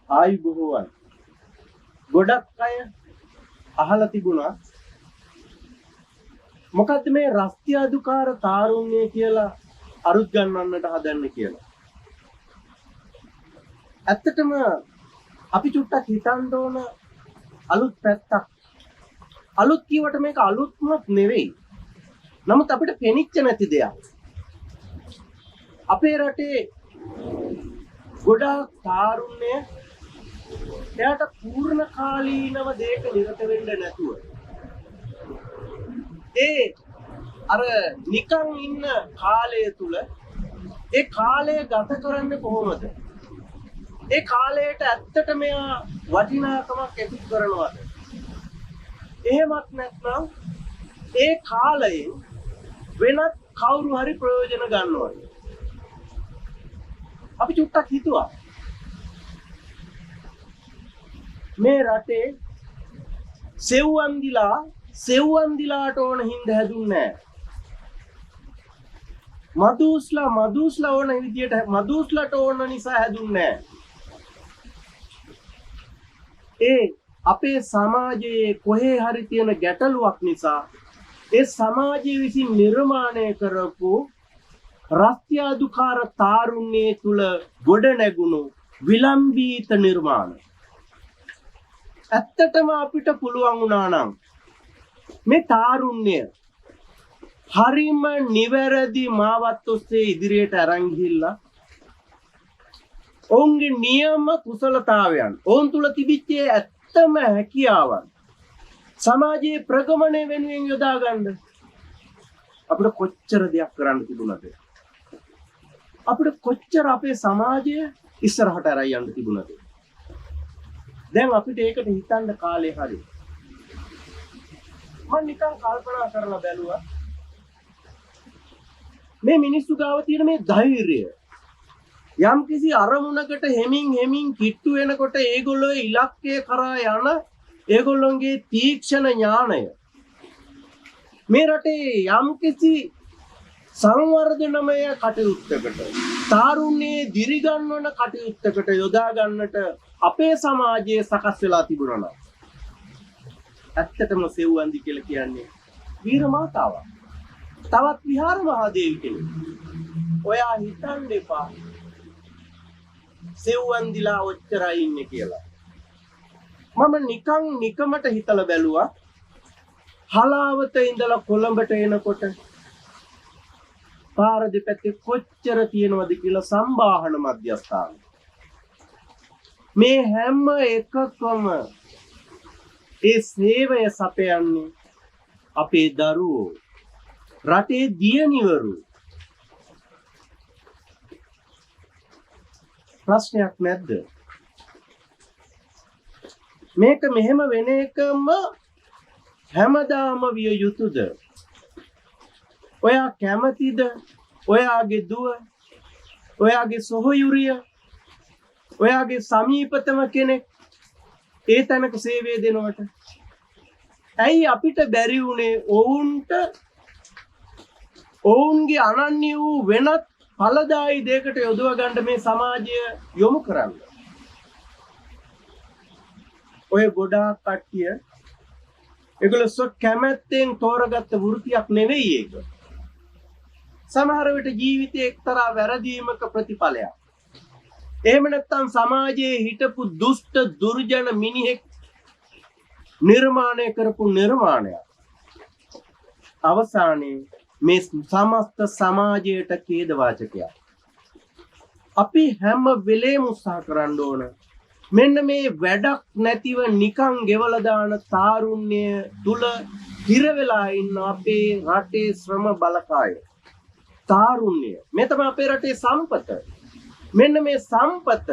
ආයුබෝවන් ගොඩක් අය අහලා තිබුණා මොකද්ද මේ රස්තියාදුකාර තාරුණ්‍ය කියලා අරුත් ගන්නන්නට හදන්නේ කියලා. ඇත්තටම අපි චුට්ටක් හිතන්න ඕන අලුත් පැත්තක්. අලුත් කියවට මේක අලුත්මත් නෙවෙයි. නමුත් අපිට පෙනිච්ච නැති දෙයක්. අපේ රටේ ගොඩාක් තාරුණ්‍ය එයාට පූර්ණ කාලීනව දෙයක නිරත වෙන්න නැතුව ඒ අර නිකන් ඉන්න කාලය තුල ඒ කාලය ගත කරන්නේ කොහොමද? ඒ කාලයට ඇත්තට මෙයා වටිනාකමක් එකතු කරනවද? එහෙමත් නැත්නම් ඒ කාලයෙන් වෙනත් කවුරු හරි ප්‍රයෝජන ගන්නවද? අපි චුට්ටක් හිතුවා මේ රටේ සෙව්වන්දිලාට ඕන හින්දා හැදුන්නේ නැහැ. මදුස්ලා ඕන විදියට මදුස්ලාට ඕන නිසා හැදුන්නේ නැහැ. ඒ අපේ සමාජයේ කොහේ හරි තියෙන ගැටලුවක් නිසා ඒ සමාජයේ විසින් නිර්මාණය කරපු රස්තියාදුකාර තාරුණ්‍යයේ තුල ගොඩ නැගුණු විලම්භීත නිර්මාණ. ඇත්තටම අපිට පුළුවන් වුණා නම් මේ තාරුණ්‍ය හරිම නිවැරදි මාවත් ඔස්සේ ඉදිරියට අරන් ගිහිල්ලා ඔවුන්ගේ නියම කුසලතාවයන් ඔවුන් තුල තිබිච්ච ඇත්තම හැකියාවන් සමාජයේ ප්‍රගමණය වෙනුවෙන් යොදා ගන්න අපිට කොච්චර දෙයක් කරන්න තිබුණාද? අපිට කොච්චර අපේ සමාජය ඉස්සරහට අරන් යන්න තිබුණාද? දැන් අපිට ඒකට හිතන්න කාලේ හරි. මම නිකන් කල්පනා කරලා බැලුවා මේ මිනිස්සු ගාව තියෙන මේ ධෛර්යය යම් කිසි අරමුණකට හෙමින් කිට්ටු වෙනකොට ඒගොල්ලෝ ඉලක්කය කරා යන ඒගොල්ලොන්ගේ තීක්ෂණ ඥාණය මේ රටේ යම් කිසි සංවර්ධනමය කටයුත්තකට තාරුණ්‍යයේ දිරිගන්වන කටයුත්තකට යොදා ගන්නට අපේ සමාජයේ සකස් වෙලා තිබුණා නම් ඇත්තටම සෙව්වන්දි කියලා කියන්නේ වීර මාතාවක්. තවත් විහාර මහදේවි කෙනෙක්. ඔයා හිතන්න එපා සෙව්වන්දිලා ඔච්චරයි ඉන්නේ කියලා. මම නිකමට හිතලා බැලුවා හලාවත ඉඳලා කොළඹට එනකොට පාර දෙපැත්තේ කොච්චර තියෙනවද කියලා සම්බාහන මධ්‍යස්ථාන. මේ හැම එකකම ඒ සේවය සපයන්නේ අපේ දරුවෝ රටේ දියණිවරු. ප්‍රශ්නයක් නැද්ද? මේක මෙහෙම වෙන එකම හැමදාම විය යුතුද? ඔයා කැමතිද? ඔයාගේ දුව, ඔයාගේ සොහොයුරිය, ඔයාගේ සමීපතම කෙනෙක් ඒ තැනක සේවය දෙනවට? ඇයි අපිට බැරි වුණේ ඔවුන්ගේ අනන්‍ය වූ වෙනත් ඵලදායී දෙයකට යොදව ගන්න මේ සමාජය යොමු කරන්න? ඔය ගොඩාක් කට්ටිය ඒගොල්ලෝ කැමැත්තෙන් තෝරගත්ත වෘත්තියක් නෙවෙයි ඒක. සමහර විට ජීවිතයේ එක්තරා වැරදීමක ප්‍රතිඵලයක්. එහෙම නැත්නම් සමාජයේ හිටපු දුෂ්ට දුර්ජන මිනිහෙක් නිර්මාණය කරපු නිර්මාණයක්. අවසානයේ මේ සමස්ත සමාජයට ඛේදවාචකයක්. අපි හැම වෙලේම උත්සාහ කරන්න ඕන මෙන්න මේ වැඩක් නැතිව නිකන් ගෙවලා දාන තාරුණ්‍ය තුල හිර වෙලා ඉන්න අපේ රටේ ශ්‍රම බලකාය. තාරුණ්‍ය මේ තමයි අපේ රටේ සම්පත. මෙන්න මේ සම්පත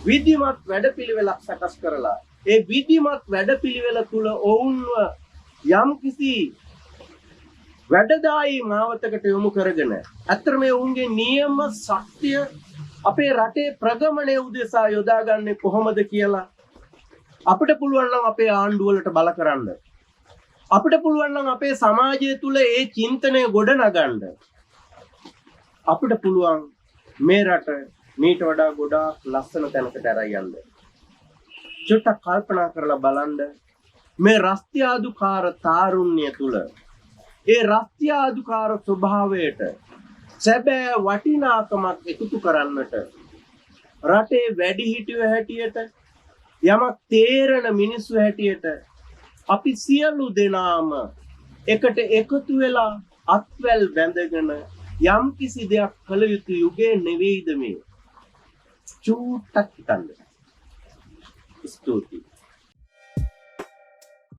විධිමත් වැඩපිළිවෙලක් සකස් කරලා ඒ විධිමත් වැඩපිළිවෙල තුල ඔවුන්ව යම්කිසි වැඩදායී මාවතකට යොමු කරගෙන අතර මේ ඔවුන්ගේ නියම ශක්තිය අපේ රටේ ප්‍රගමණය උදෙසා යොදාගන්නේ කොහොමද කියලා අපිට පුළුවන් නම් අපේ ආණ්ඩුවලට බල කරන්න. අපිට පුළුවන් නම් අපේ සමාජය තුල ඒ චින්තනය ගොඩනගන්න. අපිට පුළුවන් මේ රට මීට වඩා ගොඩාක් ලස්සන තැනකට අරන් යන්න. චුට්ටක් කල්පනා කරලා බලන්න මේ රස්තියාදුකාර තාරුණ්‍ය තුල ඒ රස්තියාදුකාර ස්වභාවයට සැබෑ වටිනාකමක් එකතු කරන්නට රටේ වැඩිහිටියෝ හැටියට යමක් තේරෙන මිනිස්සු හැටියට අපි සියලු දෙනාම එකට එකතු වෙලා අත්වැල් බැඳගෙන යම් කිසි දෙයක් කළ යුතු යුගයේ නෙවෙයිද මේ? චූට්ටක් හිතන්න. ස්තුතියි.